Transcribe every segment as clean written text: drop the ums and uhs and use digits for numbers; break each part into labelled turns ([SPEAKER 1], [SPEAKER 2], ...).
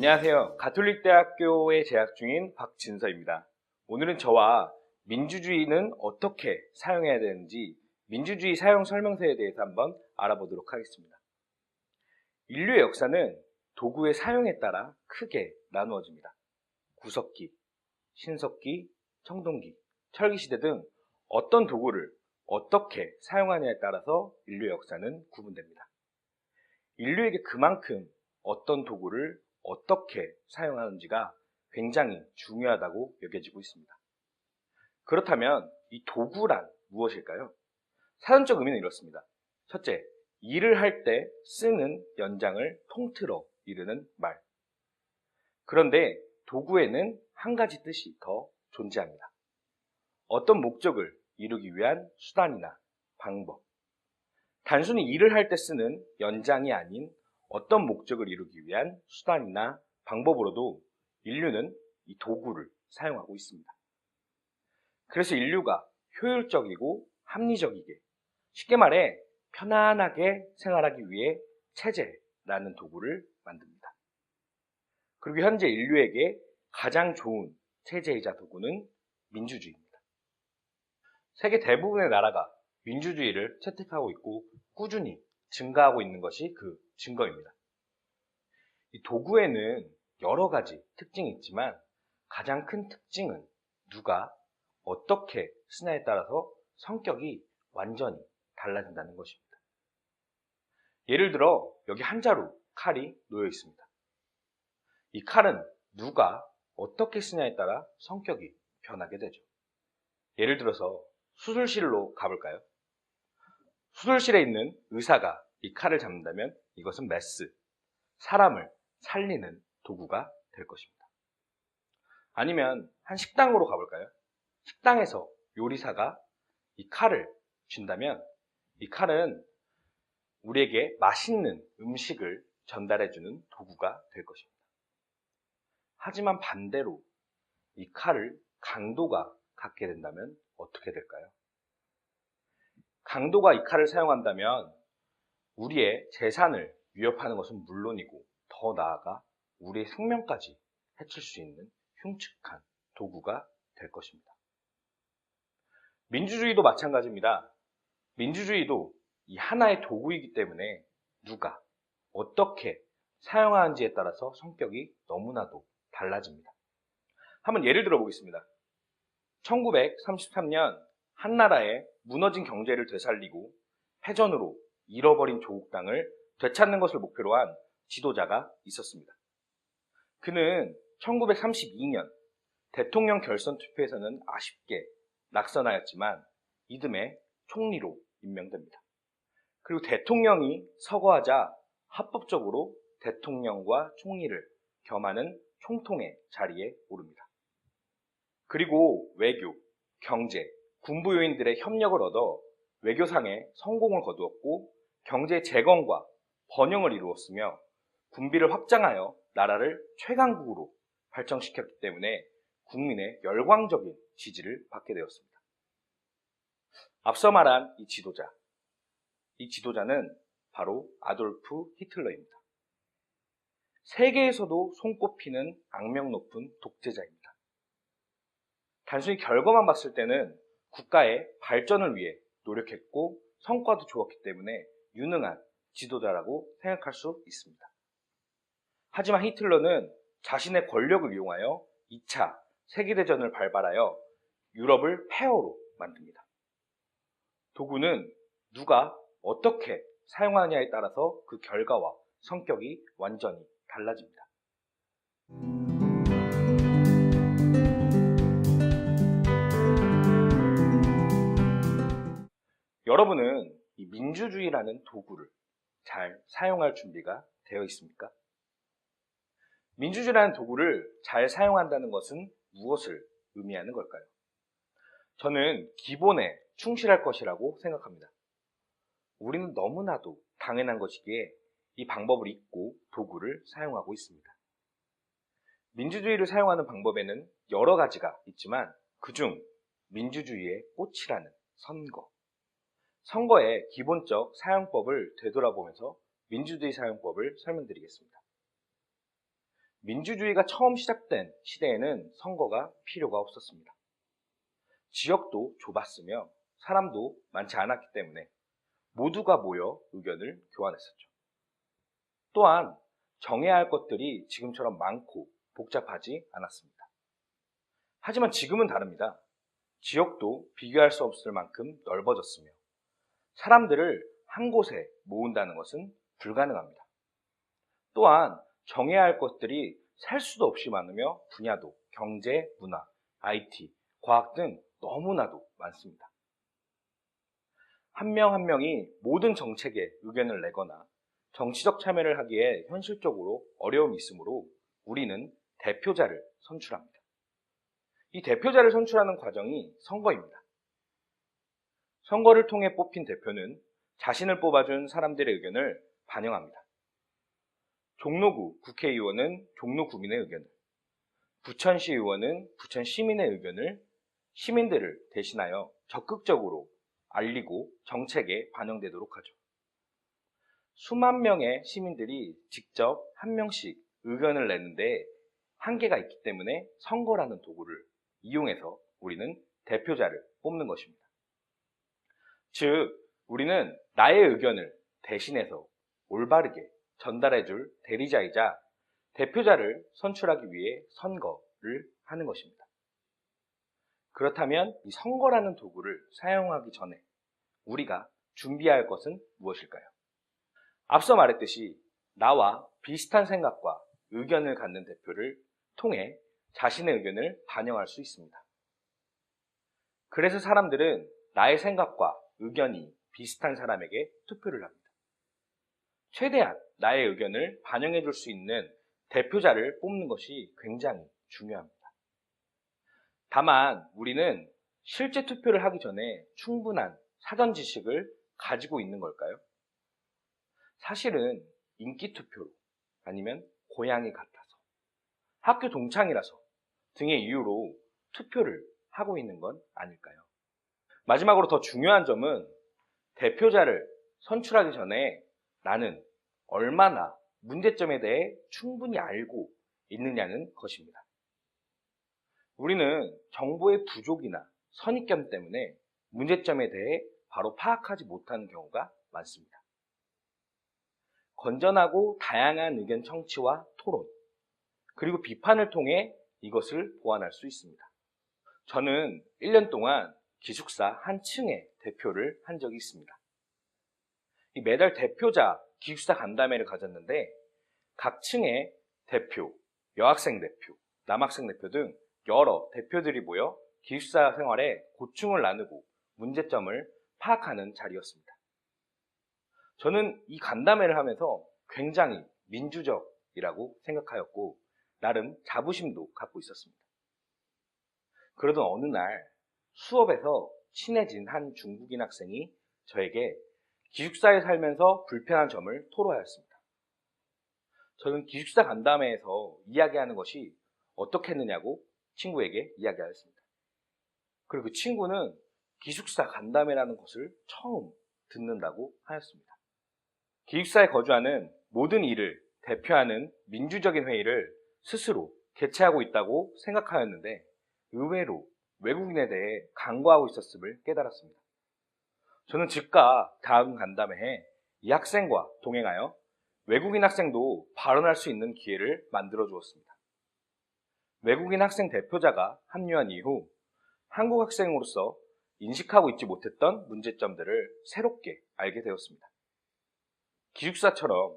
[SPEAKER 1] 안녕하세요. 가톨릭대학교에 재학 중인 박진서입니다. 오늘은 저와 민주주의는 어떻게 사용해야 되는지 민주주의 사용 설명서에 대해서 한번 알아보도록 하겠습니다. 인류의 역사는 도구의 사용에 따라 크게 나누어집니다. 구석기, 신석기, 청동기, 철기시대 등 어떤 도구를 어떻게 사용하냐에 따라서 인류의 역사는 구분됩니다. 인류에게 그만큼 어떤 도구를 어떻게 사용하는지가 굉장히 중요하다고 여겨지고 있습니다. 그렇다면 이 도구란 무엇일까요? 사전적 의미는 이렇습니다. 첫째, 일을 할 때 쓰는 연장을 통틀어 이르는 말. 그런데 도구에는 한 가지 뜻이 더 존재합니다. 어떤 목적을 이루기 위한 수단이나 방법. 단순히 일을 할 때 쓰는 연장이 아닌 어떤 목적을 이루기 위한 수단이나 방법으로도 인류는 이 도구를 사용하고 있습니다. 그래서 인류가 효율적이고 합리적이게, 쉽게 말해 편안하게 생활하기 위해 체제라는 도구를 만듭니다. 그리고 현재 인류에게 가장 좋은 체제이자 도구는 민주주의입니다. 세계 대부분의 나라가 민주주의를 채택하고 있고 꾸준히 증가하고 있는 것이 그 증거입니다. 이 도구에는 여러 가지 특징이 있지만 가장 큰 특징은 누가 어떻게 쓰냐에 따라서 성격이 완전히 달라진다는 것입니다. 예를 들어 여기 한 자루 칼이 놓여 있습니다. 이 칼은 누가 어떻게 쓰냐에 따라 성격이 변하게 되죠. 예를 들어서 수술실로 가볼까요? 수술실에 있는 의사가 이 칼을 잡는다면 이것은 메스, 사람을 살리는 도구가 될 것입니다. 아니면 한 식당으로 가볼까요? 식당에서 요리사가 이 칼을 쥔다면 이 칼은 우리에게 맛있는 음식을 전달해주는 도구가 될 것입니다. 하지만 반대로 이 칼을 강도가 갖게 된다면 어떻게 될까요? 강도가 이 칼을 사용한다면 우리의 재산을 위협하는 것은 물론이고 더 나아가 우리의 생명까지 해칠 수 있는 흉측한 도구가 될 것입니다. 민주주의도 마찬가지입니다. 민주주의도 이 하나의 도구이기 때문에 누가 어떻게 사용하는지에 따라서 성격이 너무나도 달라집니다. 한번 예를 들어 보겠습니다. 1933년 한나라의 무너진 경제를 되살리고 패전으로 잃어버린 조국 땅을 되찾는 것을 목표로 한 지도자가 있었습니다. 그는 1932년 대통령 결선 투표에서는 아쉽게 낙선하였지만 이듬해 총리로 임명됩니다. 그리고 대통령이 서거하자 합법적으로 대통령과 총리를 겸하는 총통의 자리에 오릅니다. 그리고 외교, 경제, 군부 요인들의 협력을 얻어 외교상의 성공을 거두었고 경제 재건과 번영을 이루었으며 군비를 확장하여 나라를 최강국으로 발전시켰기 때문에 국민의 열광적인 지지를 받게 되었습니다. 앞서 말한 이 지도자는 바로 아돌프 히틀러입니다. 세계에서도 손꼽히는 악명 높은 독재자입니다. 단순히 결과만 봤을 때는 국가의 발전을 위해 노력했고 성과도 좋았기 때문에 유능한 지도자라고 생각할 수 있습니다. 하지만 히틀러는 자신의 권력을 이용하여 2차 세계대전을 발발하여 유럽을 폐허로 만듭니다. 도구는 누가 어떻게 사용하느냐에 따라서 그 결과와 성격이 완전히 달라집니다. 여러분은 이 민주주의라는 도구를 잘 사용할 준비가 되어 있습니까? 민주주의라는 도구를 잘 사용한다는 것은 무엇을 의미하는 걸까요? 저는 기본에 충실할 것이라고 생각합니다. 우리는 너무나도 당연한 것이기에 이 방법을 잊고 도구를 사용하고 있습니다. 민주주의를 사용하는 방법에는 여러 가지가 있지만 그중 민주주의의 꽃이라는 선거의 기본적 사용법을 되돌아보면서 민주주의 사용법을 설명드리겠습니다. 민주주의가 처음 시작된 시대에는 선거가 필요가 없었습니다. 지역도 좁았으며 사람도 많지 않았기 때문에 모두가 모여 의견을 교환했었죠. 또한 정해야 할 것들이 지금처럼 많고 복잡하지 않았습니다. 하지만 지금은 다릅니다. 지역도 비교할 수 없을 만큼 넓어졌으며 사람들을 한 곳에 모은다는 것은 불가능합니다. 또한 정해야 할 것들이 셀 수도 없이 많으며 분야도 경제, 문화, IT, 과학 등 너무나도 많습니다. 한 명 한 명이 모든 정책에 의견을 내거나 정치적 참여를 하기에 현실적으로 어려움이 있으므로 우리는 대표자를 선출합니다. 이 대표자를 선출하는 과정이 선거입니다. 선거를 통해 뽑힌 대표는 자신을 뽑아준 사람들의 의견을 반영합니다. 종로구 국회의원은 종로 구민의 의견을, 부천시 의원은 부천 시민의 의견을 시민들을 대신하여 적극적으로 알리고 정책에 반영되도록 하죠. 수만 명의 시민들이 직접 한 명씩 의견을 내는데 한계가 있기 때문에 선거라는 도구를 이용해서 우리는 대표자를 뽑는 것입니다. 즉, 우리는 나의 의견을 대신해서 올바르게 전달해줄 대리자이자 대표자를 선출하기 위해 선거를 하는 것입니다. 그렇다면 이 선거라는 도구를 사용하기 전에 우리가 준비해야 할 것은 무엇일까요? 앞서 말했듯이 나와 비슷한 생각과 의견을 갖는 대표를 통해 자신의 의견을 반영할 수 있습니다. 그래서 사람들은 나의 생각과 의견이 비슷한 사람에게 투표를 합니다. 최대한 나의 의견을 반영해 줄 수 있는 대표자를 뽑는 것이 굉장히 중요합니다. 다만 우리는 실제 투표를 하기 전에 충분한 사전 지식을 가지고 있는 걸까요? 사실은 인기 투표로 아니면 고향이 같아서 학교 동창이라서 등의 이유로 투표를 하고 있는 건 아닐까요? 마지막으로 더 중요한 점은 대표자를 선출하기 전에 나는 얼마나 문제점에 대해 충분히 알고 있느냐는 것입니다. 우리는 정보의 부족이나 선입견 때문에 문제점에 대해 바로 파악하지 못하는 경우가 많습니다. 건전하고 다양한 의견 청취와 토론, 그리고 비판을 통해 이것을 보완할 수 있습니다. 저는 1년 동안 기숙사 한 층의 대표를 한 적이 있습니다. 매달 대표자 기숙사 간담회를 가졌는데 각 층의 대표, 여학생 대표, 남학생 대표 등 여러 대표들이 모여 기숙사 생활에 고충을 나누고 문제점을 파악하는 자리였습니다. 저는 이 간담회를 하면서 굉장히 민주적이라고 생각하였고 나름 자부심도 갖고 있었습니다. 그러던 어느 날 수업에서 친해진 한 중국인 학생이 저에게 기숙사에 살면서 불편한 점을 토로하였습니다. 저는 기숙사 간담회에서 이야기하는 것이 어떻게 했느냐고 친구에게 이야기하였습니다. 그리고 그 친구는 기숙사 간담회라는 것을 처음 듣는다고 하였습니다. 기숙사에 거주하는 모든 이를 대표하는 민주적인 회의를 스스로 개최하고 있다고 생각하였는데 의외로 외국인에 대해 간과하고 있었음을 깨달았습니다. 저는 즉각 다음 간담회에 이 학생과 동행하여 외국인 학생도 발언할 수 있는 기회를 만들어 주었습니다. 외국인 학생 대표자가 합류한 이후 한국 학생으로서 인식하고 있지 못했던 문제점들을 새롭게 알게 되었습니다. 기숙사처럼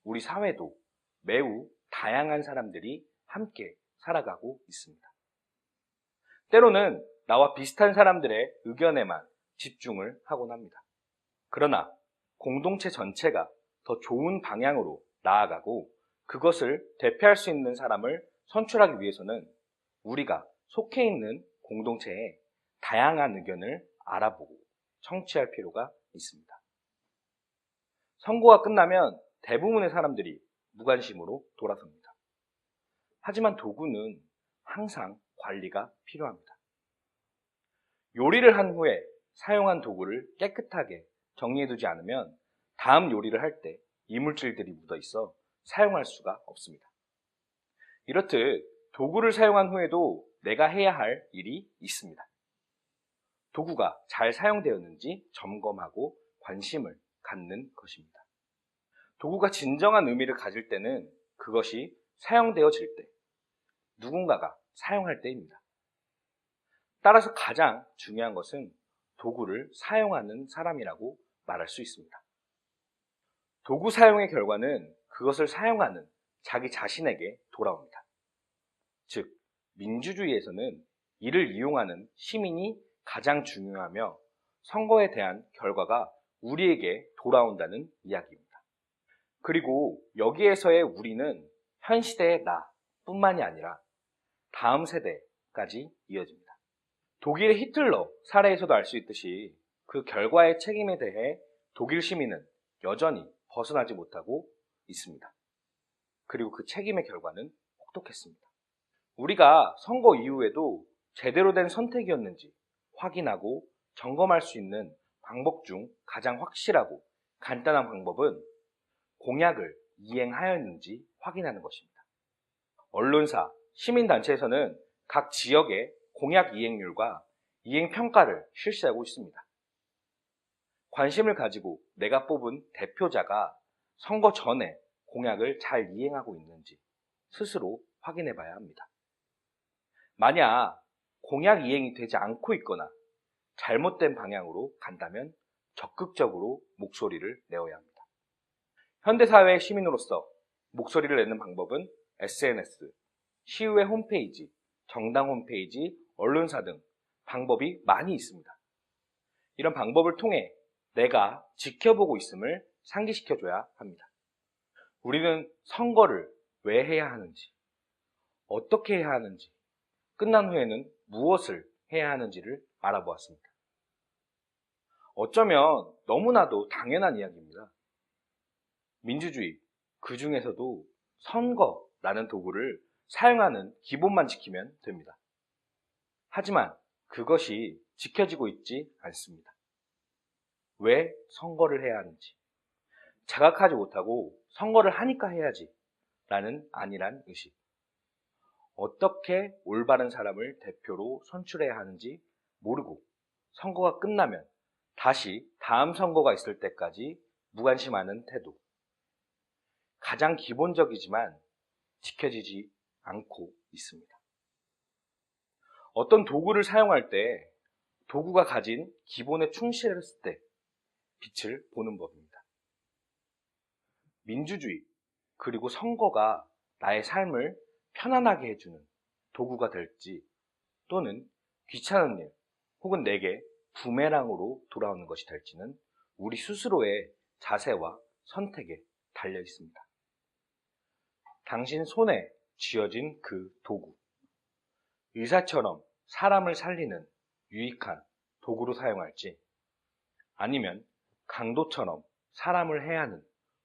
[SPEAKER 1] 우리 사회도 매우 다양한 사람들이 함께 살아가고 있습니다. 때로는 나와 비슷한 사람들의 의견에만 집중을 하곤 합니다. 그러나 공동체 전체가 더 좋은 방향으로 나아가고 그것을 대표할 수 있는 사람을 선출하기 위해서는 우리가 속해 있는 공동체의 다양한 의견을 알아보고 청취할 필요가 있습니다. 선거가 끝나면 대부분의 사람들이 무관심으로 돌아섭니다. 하지만 도구는 항상 관리가 필요합니다. 요리를 한 후에 사용한 도구를 깨끗하게 정리해두지 않으면 다음 요리를 할 때 이물질들이 묻어 있어 사용할 수가 없습니다. 이렇듯 도구를 사용한 후에도 내가 해야 할 일이 있습니다. 도구가 잘 사용되었는지 점검하고 관심을 갖는 것입니다. 도구가 진정한 의미를 가질 때는 그것이 사용되어질 때, 누군가가 사용할 때입니다. 따라서 가장 중요한 것은 도구를 사용하는 사람이라고 말할 수 있습니다. 도구 사용의 결과는 그것을 사용하는 자기 자신에게 돌아옵니다. 즉, 민주주의에서는 이를 이용하는 시민이 가장 중요하며 선거에 대한 결과가 우리에게 돌아온다는 이야기입니다. 그리고 여기에서의 우리는 현 시대의 나뿐만이 아니라 다음 세대까지 이어집니다. 독일의 히틀러 사례에서도 알 수 있듯이 그 결과의 책임에 대해 독일 시민은 여전히 벗어나지 못하고 있습니다. 그리고 그 책임의 결과는 혹독했습니다. 우리가 선거 이후에도 제대로 된 선택이었는지 확인하고 점검할 수 있는 방법 중 가장 확실하고 간단한 방법은 공약을 이행하였는지 확인하는 것입니다. 언론사, 시민단체에서는 각 지역의 공약 이행률과 이행평가를 실시하고 있습니다. 관심을 가지고 내가 뽑은 대표자가 선거 전에 공약을 잘 이행하고 있는지 스스로 확인해 봐야 합니다. 만약 공약 이행이 되지 않고 있거나 잘못된 방향으로 간다면 적극적으로 목소리를 내어야 합니다. 현대사회의 시민으로서 목소리를 내는 방법은 SNS, 시의회 홈페이지, 정당 홈페이지, 언론사 등 방법이 많이 있습니다. 이런 방법을 통해 내가 지켜보고 있음을 상기시켜줘야 합니다. 우리는 선거를 왜 해야 하는지, 어떻게 해야 하는지, 끝난 후에는 무엇을 해야 하는지를 알아보았습니다. 어쩌면 너무나도 당연한 이야기입니다. 민주주의, 그 중에서도 선거라는 도구를 사용하는 기본만 지키면 됩니다. 하지만 그것이 지켜지고 있지 않습니다. 왜 선거를 해야 하는지, 자각하지 못하고 선거를 하니까 해야지 라는 안일한 의식, 어떻게 올바른 사람을 대표로 선출해야 하는지 모르고 선거가 끝나면 다시 다음 선거가 있을 때까지 무관심하는 태도, 가장 기본적이지만 지켜지지 않고 있습니다. 어떤 도구를 사용할 때 도구가 가진 기본에 충실했을 때 빛을 보는 법입니다. 민주주의 그리고 선거가 나의 삶을 편안하게 해주는 도구가 될지, 또는 귀찮은 일 혹은 내게 부메랑으로 돌아오는 것이 될지는 우리 스스로의 자세와 선택에 달려 있습니다. 당신 손에 쥐어진 그 도구, 의사처럼 사람을 살리는 유익한 도구로 사용할지, 아니면 강도처럼 사람을 해하는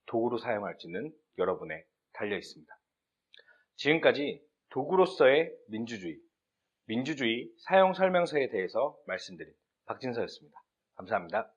[SPEAKER 1] 도구로 사용할지는 여러분에 달려 있습니다. 지금까지 도구로서의 민주주의 사용 설명서에 대해서 말씀드린 박진서였습니다. 감사합니다.